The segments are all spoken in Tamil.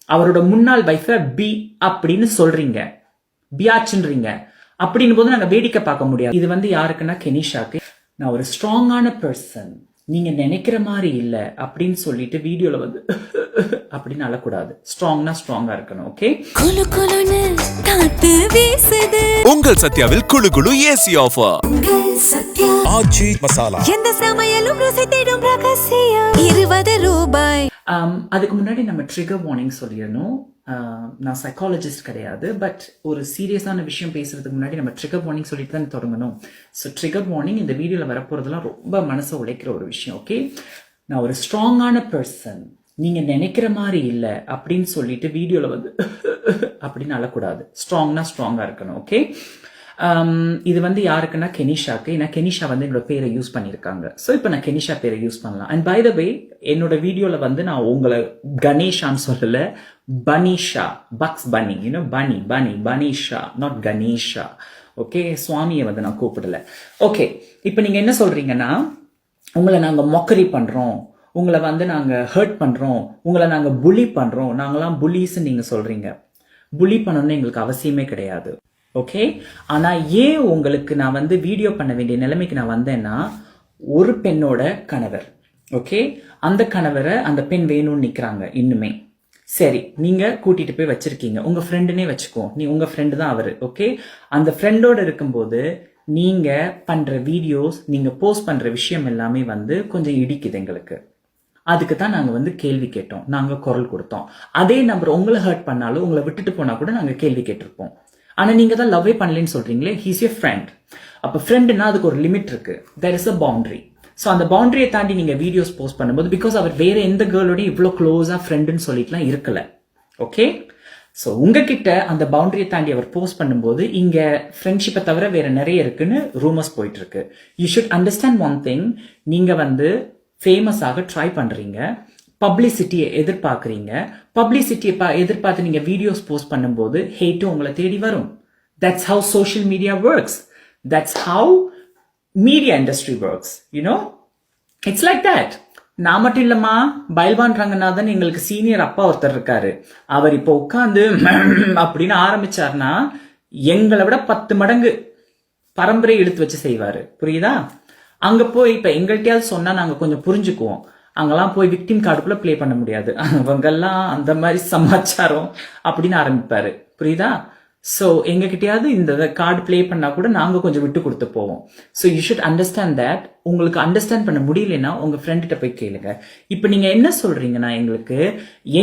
அவரோட முன்னாள் வைஃபை பி அப்படின்னு சொல்றீங்க, பியாச்சுன்றீங்க. அப்படின்னு போது நாங்க வேடிக்கை பார்க்க முடியாது. இது வந்து யாருக்குன்னா கெனிஷாக்கு. நான் ஒரு ஸ்ட்ராங்கான பர்சன், நீங்க நினைக்கிற மாதிரி இல்ல அப்படின்னு சொல்லிட்டு வீடியோல வந்து அப்படின்னு அழக்கூடாது. ஸ்ட்ராங்னா ஸ்ட்ராங்கா இருக்கணும். ஓகே, உங்கள் சத்யாவில் குளு குளு ஏசி ஆஃபர். ஆச்சி மசாலா எந்த சமையலும் ருசி தேடும் ரகசியம் 20 ரூபாய். அதுக்கு முன்னாடி நம்ம ட்ரிகர் வார்னிங் சொல்லிடணும். நான் சைக்காலஜிஸ்ட் கிடையாது, பட் ஒரு சீரியஸான விஷயம் பேசுறதுக்கு முன்னாடி நம்ம ட்ரிகர் வார்னிங் சொல்லிட்டு தான் தொடங்கணும். ஸோ ட்ரிகர் வார்னிங் இந்த வீடியோவில் வரப்போறதுலாம் ரொம்ப மனசை உழைக்கிற ஒரு விஷயம். ஓகே, நான் ஒரு ஸ்ட்ராங்கான பர்சன், நீங்க நினைக்கிற மாதிரி இல்லை அப்படின்னு சொல்லிட்டு வீடியோல வந்து அப்படின்னு அழக்கூடாது. ஸ்ட்ராங்னா ஸ்ட்ராங்கா இருக்கணும். ஓகே, இது வந்து யாருக்குன்னா கெனிஷாக்கு. ஏன்னா கெனிஷா வந்து என்னோட பேரை யூஸ் பண்ணியிருக்காங்க. ஸோ இப்போ நான் கெனிஷா பேரை யூஸ் பண்ணலாம். அண்ட் பை த வே, என்னோட வீடியோவில் வந்து நான் உங்களை கணேஷான்னு சொல்லல, பனிஷா, பக்ஸ் பனி, யூனோ பனி பனி பனிஷா, நாட் கணேஷா. ஓகே, சுவாமியை வந்து நான் கூப்பிடல. ஓகே, இப்போ நீங்க என்ன சொல்றீங்கன்னா, உங்களை நாங்கள் மொக்கரி பண்றோம், உங்களை வந்து நாங்கள் ஹர்ட் பண்றோம், உங்களை நாங்கள் புலி பண்றோம், நாங்களாம் புலிஸ்ன்னு நீங்க சொல்றீங்க. புலி பண்ணணும்னு எங்களுக்கு அவசியமே கிடையாது. ஓகே, ஆனா ஏன் உங்களுக்கு நான் வந்து வீடியோ பண்ண வேண்டிய நிலைமைக்கு நான் வந்தேன்னா, ஒரு பெண்ணோட கணவர், ஓகே, அந்த கணவரை அந்த பெண் வேணும்னு நிக்கிறாங்க இன்னுமே. சரி, நீங்க கூட்டிட்டு போய் வச்சிருக்கீங்க, உங்க ஃப்ரெண்டுனே வச்சுக்கோ, நீ உங்க ஃப்ரெண்டு தான் அவரு. ஓகே, அந்த ஃப்ரெண்டோட இருக்கும்போது நீங்க பண்ற வீடியோஸ், நீங்க போஸ்ட் பண்ற விஷயம் எல்லாமே வந்து கொஞ்சம் இடிக்குது எங்களுக்கு. அதுக்கு தான் நாங்க வந்து கேள்வி கேட்டோம், நாங்க குரல் கொடுத்தோம். அதே நம்பர் உங்களை ஹர்ட் பண்ணாலும், உங்களை விட்டுட்டு போனா கூட நாங்க கேள்வி கேட்டிருப்போம். ஆனா நீங்க தான் லவ்வே பண்ணலன்னு சொல்றீங்களே. He's your friend. அப்ப ஃப்ரெண்டுனா அதுக்கு ஒரு லிமிட் இருக்கு. There is a boundary. So அந்த பவுண்டரியை தாண்டி நீங்க வீடியோஸ் போஸ்ட் பண்ணும்போது, பிகாஸ் அவர் வேற எந்த கேர்ளோடய இவ்வளோ க்ளோஸா ஃப்ரெண்டுன்னு சொல்லிட்டுலாம் இருக்கல. ஓகே, ஸோ உங்ககிட்ட அந்த பவுண்டரியை தாண்டி அவர் போஸ்ட் பண்ணும்போது, இங்க ஃப்ரெண்ட்ஷிப்பை தவிர வேற நிறைய இருக்குன்னு ரூமர்ஸ் போயிட்டு இருக்கு. You should understand one thing. நீங்க வந்து ஃபேமஸ் ஆக ட்ரை பண்றீங்க, பப்ளிசிட்டியை எதிர்பார்க்குறீங்க. பப்ளிசிட்டியை எதிர்பார்த்து நீங்க வீடியோஸ் போஸ்ட் பண்ணும்போது ஹேட்டும் உங்களை தேடி வரும். That's how social media works. That's how media industry works. You know, it's like that. நான் மட்டும் இல்லம்மா, பைல்வான் ரங்கநாதன் எங்களுக்கு சீனியர் அப்பா ஒருத்தர் இருக்காரு. அவர் இப்போ உட்காந்து அப்படின்னு ஆரம்பிச்சார்னா எங்களை விட 10 மடங்கு பரம்பரை எடுத்து வச்சு செய்வாரு. புரியுதா? அங்க போய் இப்ப எங்கள்கிட்டயாவது சொன்னா நாங்க கொஞ்சம் புரிஞ்சுக்குவோம். அங்கெல்லாம் போய் விக்டிம் கார்டுக்குள்ள பிளே பண்ண முடியாது. அவங்கெல்லாம் அந்த மாதிரி சமாச்சாரம் அப்படின்னு ஆரம்பிப்பாரு. புரியுதா? ஸோ எங்ககிட்டயாவது இந்த கார்டு பிளே பண்ணா கூட நாங்க கொஞ்சம் விட்டு கொடுத்து போவோம். So you should understand that. உங்களுக்கு அண்டர்ஸ்டாண்ட் பண்ண முடியலன்னா உங்க ஃப்ரெண்ட்கிட்ட போய் கேளுங்க. இப்போ நீங்க என்ன சொல்றீங்கன்னா, எங்களுக்கு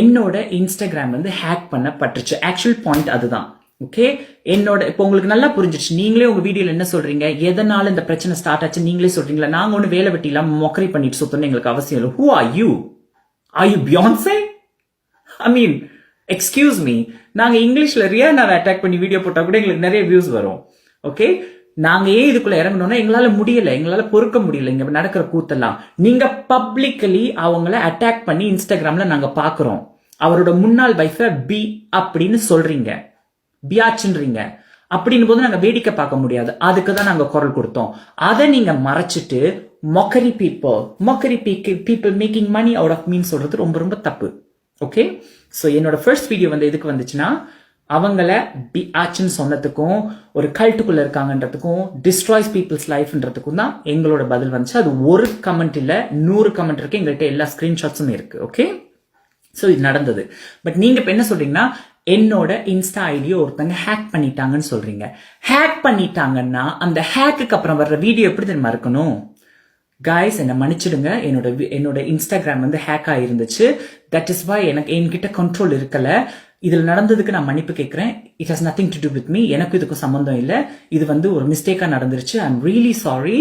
என்னோட இன்ஸ்டாகிராம் வந்து ஹேக் பண்ணப்பட்டுருச்சு. ஆக்சுவல் பாயிண்ட் அதுதான். ஓகே, என்னோட இப்போ உங்களுக்கு நல்லா புரிஞ்சிச்சு. நீங்களே உங்க வீடியோல என்ன சொல்றீங்க, எதனால இந்த பிரச்சனை ஸ்டார்ட் ஆச்சு நீங்களே சொல்றீங்களா. நாங்க ஒண்ணு வேலை வெட்டி இல்லாம மொக்கரி பண்ணிட்டு சுத்தணும் எங்களுக்கு அவசியம் இல்லை. Who are you? Are you Beyonce? I mean, excuse me, நாங்க இங்கிலீஷ்ல ரியானாவை அட்டாக் பண்ணி வீடியோ போட்டா கூட எங்களுக்கு நிறைய வியூஸ் வரும். ஓகே, நாங்க ஏன் இதுக்குள்ள இறங்கணும்னா எங்களால முடியல, எங்களால பொறுக்க முடியல இங்க நடக்கிற கூத்தெல்லாம். நீங்க பப்ளிக்கலி அவங்கள அட்டாக் பண்ணி இன்ஸ்டாகிராம்ல நாங்க பாக்குறோம். அவரோட முன்னாள் வைஃபை பி அப்படின்னு சொல்றீங்க, பியாச்சுன்றீங்க. அப்படின்னு போது நாங்க வேடிக்கை பார்க்க முடியாது. அதுக்கு தான் நாங்க குரல் கொடுத்தோம். அதை நீங்க மறைச்சிட்டு mockery people making money out of me சொல்றது ரொம்ப ரொம்ப தப்பு. ஓகே, ஸோ என்னோட ஃபர்ஸ்ட் வீடியோ வந்து எதுக்கு வந்துச்சுன்னா, அவங்கள பியாச்சுன்னு சொன்னதுக்கும் ஒரு கல்ட்டுக்குள்ள இருக்காங்கன்றதுக்கும் டிஸ்ட்ராய்ஸ் பீப்புள்ஸ் லைஃப்ன்றதுக்கும் தான் எங்களோட பதில் வந்துச்சு. அது ஒரு கமெண்ட் இல்ல, 100 கமெண்ட் இருக்கு. எங்கள்கிட்ட எல்லா ஸ்கிரீன்ஷாட்ஸும் இருக்கு. ஓகே, ஸோ இது நடந்தது. பட் நீங்க இப்ப என்ன சொல்றீங்கன்னா, என்னோட இன்ஸ்டா ஐடியோ ஒருத்தங்க ஹேக் பண்ணிட்டாங்கன்னு சொல்றீங்க. ஹேக் பண்ணிட்டாங்கன்னா அந்த ஹேக்குக்கு அப்புறம் வர்ற வீடியோ எப்படி தெரியுமா இருக்கணும்? கைஸ், என்னை மன்னிச்சிடுங்க, என்னோட இன்ஸ்டாகிராம் வந்து ஹேக் ஆயிருந்துச்சு. தட் இஸ் வை என்கிட்ட கண்ட்ரோல் இருக்கல. இதுல நடந்ததுக்கு நான் மன்னிப்பு கேட்கிறேன். It has nothing to do with me. எனக்கு இதுக்கும் சம்பந்தம் இல்லை. இது வந்து ஒரு மிஸ்டேக்கா நடந்துருச்சு. I am really sorry,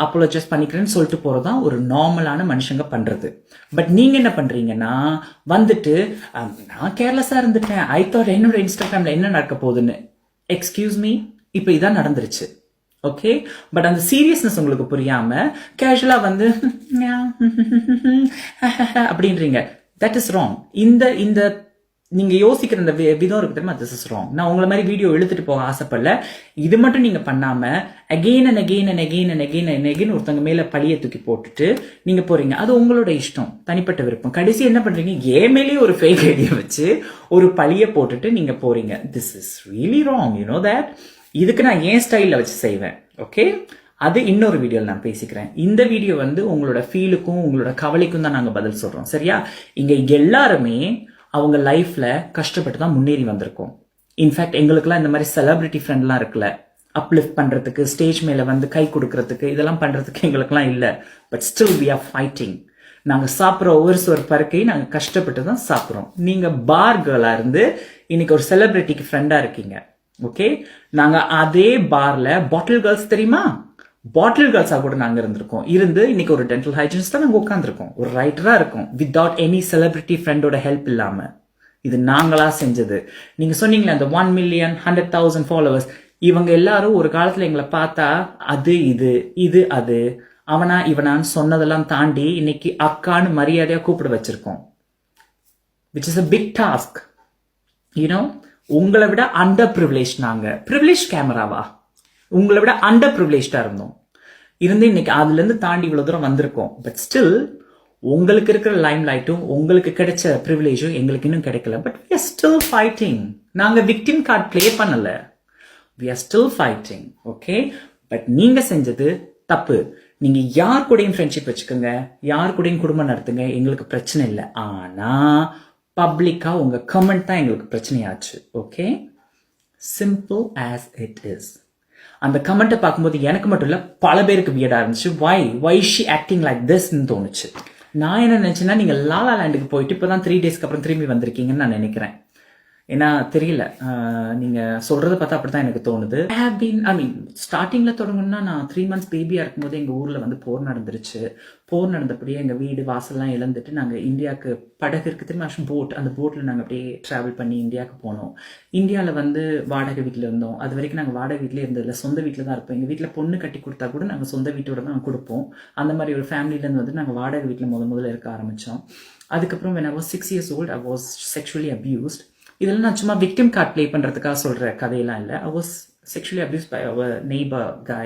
apologise பண்ணிக்கிறேன்னு சொல்லிட்டு போறதுதான் ஒரு நார்மலான மனுஷங்க பண்றது. பட் நீங்க என்ன பண்றீங்கன்னா, வந்துட்டு நான் கேர்லெஸ்ஸா இருந்துட்டேன், ஐ தாட் என்னோட இன்ஸ்டாகிராம்ல என்ன நடக்க போகுதுன்னு. எக்ஸ்கியூஸ் மீ, இப்ப இதான் நடந்துருச்சு. ஓகே, பட் அந்த சீரியஸ்னஸ் உங்களுக்கு புரியாம கேஷுவலா வந்து அப்படின்றீங்க. That is wrong. இந்த நீங்க யோசிக்கிற இந்த விதம் இருக்கு தெரியுமா, திஸ் இஸ் ராங். நான் உங்களை மாதிரி வீடியோ இழுத்துட்டு போக ஆசைப்படல. இது மட்டும் நீங்க பண்ணாம again and again and again and again and again ஒருத்தவங்க மேல பழிய தூக்கி போட்டுட்டு நீங்க போறீங்க. அது உங்களோட இஷ்டம், தனிப்பட்ட விருப்பம். கடைசி என்ன பண்றீங்க, மேலேயே ஒரு ஃபேக் ஐடியா வச்சு ஒரு பழிய போட்டுட்டு நீங்க போறீங்க. This is really wrong, you know that. இதுக்கு நான் ஏன் ஸ்டைல்ல வச்சு செய்வேன், ஓகே? அது இன்னொரு வீடியோவில் நான் பேசிக்கிறேன். இந்த வீடியோ உங்களோட ஃபீலுக்கும் உங்களோட கவலைக்கும் தான் நாங்க பதில் சொல்றோம், சரியா? இங்க எல்லாருமே அவங்க லைஃப்ல கஷ்டப்பட்டு தான் முன்னேறி வந்திருக்கோம். இன்ஃபேக்ட் எங்களுக்குலாம் இந்த மாதிரி செலிபிரிட்டி ஃப்ரெண்ட்லாம் இருக்குல்ல, அப்லிஃப்ட் பண்றதுக்கு, ஸ்டேஜ் மேல கை கொடுக்கறதுக்கு, இதெல்லாம் பண்றதுக்கு எங்களுக்குலாம் இல்லை. But still we are fighting. நாங்க சாப்பிட்ற ஒவ்வொரு பருக்கையும் நாங்க கஷ்டப்பட்டு தான் சாப்பிட்றோம். நீங்க பார் கேர்ளா இருந்து இன்னைக்கு ஒரு செலிபிரிட்டிக்கு ஃப்ரெண்டா இருக்கீங்க, ஓகே? நாங்க அதே பார்ல பாட்டில் கேர்ள்ஸ் தெரியுமா, பாட்டில் கேர்ள்ஸா கூட நாங்க இருந்திருக்கோம். இருந்து இன்னைக்கு ஒரு டென்டல் ஹைஜினிஸ்டா நாங்க உட்காந்துருக்கோம், ஒரு ரைட்டரா இருக்கோம், வித்வுட் எனி செலிபிரிட்டி ஃப்ரெண்டோட ஹெல்ப் இல்லாம. இது நாங்களா செஞ்சது. நீங்க சொன்னீங்களே அந்த 1 மில்லியன் 100,000 ஃபாலோவர்ஸ், இவங்க எல்லாரும் ஒரு காலத்துல எங்களை பார்த்தா அது இது அது அவனா இவனான்னு சொன்னதெல்லாம் தாண்டி இன்னைக்கு அக்கான்னு மரியாதையா கூப்பிட வச்சிருக்கோம். Which is a big task, you know. உங்களை விட அண்டர் ப்ரிவிலேஜ் நாங்க. ப்ரிவிலேஜ் கேமராவா? உங்களை விட அண்டர் ப்ரிவிலேஜ்டா இருந்தோம். இருந்து இன்னைக்கு அதுல இருந்து தாண்டி இவ்வளவு தூரம் வந்திருக்கோம். பட் ஸ்டில் உங்களுக்கு இருக்கிற லைம் லைட்டும் உங்களுக்கு கிடைச்ச ப்ரிவிலேஜும் எங்களுக்கு இன்னும் கிடைக்கல. But we are still fighting. நாங்க விக்டிம் கார்டு பிளே பண்ணல. we are still fighting, okay? But நீங்க செஞ்சது தப்பு. நீங்க யார் கூடயும் ஃப்ரெண்ட்ஷிப் வச்சுக்கோங்க, யார் கூடயும் குடும்பம் நடத்துங்க, எங்களுக்கு பிரச்சனை இல்லை. ஆனா பப்ளிக்கா உங்க கமெண்ட் தான் எங்களுக்கு பிரச்சனையாச்சு, okay? Simple as it is. அந்த கமெண்ட்டை பார்க்கும்போது எனக்கு மட்டும் இல்ல, பல பேருக்கு வியர்டா இருந்துச்சு. why she acting like this ன்னு தோணுச்சு. நான் என்ன நினைச்சேன்னா, நீங்க லாலா லேண்டுக்கு போயிட்டு இப்பதான் 3 டேஸ்க்கு அப்புறம் திரும்பி வந்திருக்கீங்கன்னு நான் நினைக்கிறேன். ஏன்னா தெரியல, நீங்க சொல்றதை பார்த்தா அப்படித்தான் எனக்கு தோணுது. ஸ்டார்டிங்ல தொடங்கணும்னா நான் 3 months பேபியா இருக்கும்போது எங்க ஊர்ல போர் நடந்துருச்சு. போர் நடந்தபடியே எங்க வீடு வாசல்லாம் இழந்துட்டு நாங்க இந்தியாவுக்கு படகு இருக்கு திரும்ப போட், அந்த போட்ல நாங்க அப்படியே டிராவல் பண்ணி இந்தியாவுக்கு போனோம். இந்தியாவில் வாடகை வீட்டில் இருந்தோம். அது வரைக்கும் நாங்கள் வாடகை வீட்டிலே இருந்ததில்ல, சொந்த வீட்டில் தான் இருப்போம். எங்கள் வீட்டில் பொண்ணு கட்டி கொடுத்தா கூட நாங்கள் சொந்த வீட்டோட தான் கொடுப்போம். அந்த மாதிரி ஒரு ஃபேமிலியிலேருந்து நாங்கள் வாடகை வீட்டில் முதல்ல இருக்க ஆரம்பித்தோம். அதுக்கப்புறம் when I was 6 years old I was sexually abused. இதெல்லாம் நான் சும்மா விக்டிம் கார்டு ப்ளே பண்ணுறதுக்காக சொல்கிற கதையெல்லாம் இல்லை. I was sexually abused by our neighbor guy.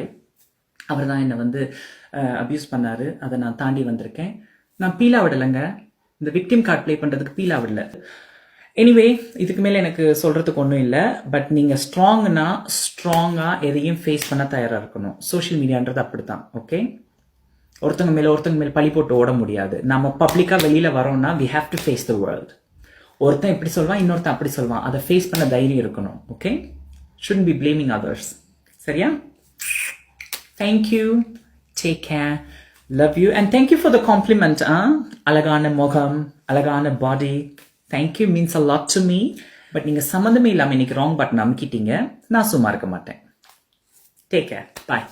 அவர் தான் என்னை அப்யூஸ் பண்ணாரு. அதை நான் தாண்டி வந்திருக்கேன். நான் பீலா விடலைங்க, இந்த விக்டிம் கார்டு ப்ளே பண்ணுறதுக்கு பீலா விடல. எனிவே, இதுக்கு மேலே எனக்கு சொல்கிறதுக்கு ஒன்றும் இல்லை. பட் நீங்கள் ஸ்ட்ராங்காக எதையும் ஃபேஸ் பண்ண தயாராக இருக்கணும். சோஷியல் மீடியான்றது அப்படி தான், ஓகே? ஒருத்தங்க மேலே பழி போட்டு ஓட முடியாது. நம்ம பப்ளிக்காக வெளியில் வரோம்னா we have to face the world. ஒருத்தன் இப்படி சொல்வான், இன்னொருத்தன் அப்படி சொல்வான். அதை ஃபேஸ் பண்ண தைரியம் இருக்கணும், okay? shouldn't be blaming others. சரியா? Thank you. Take care. Love you. And thank you for the compliment. அழகான முகம், அழகான பாடி. Thank you means a lot to me. But நீங்க சம்மந்தமே இல்லாம இன்னைக்கு ராங் பட்டன் அமுக்கிட்டீங்க. நான் சும்மா இருக்க மாட்டேன். Take care. Bye.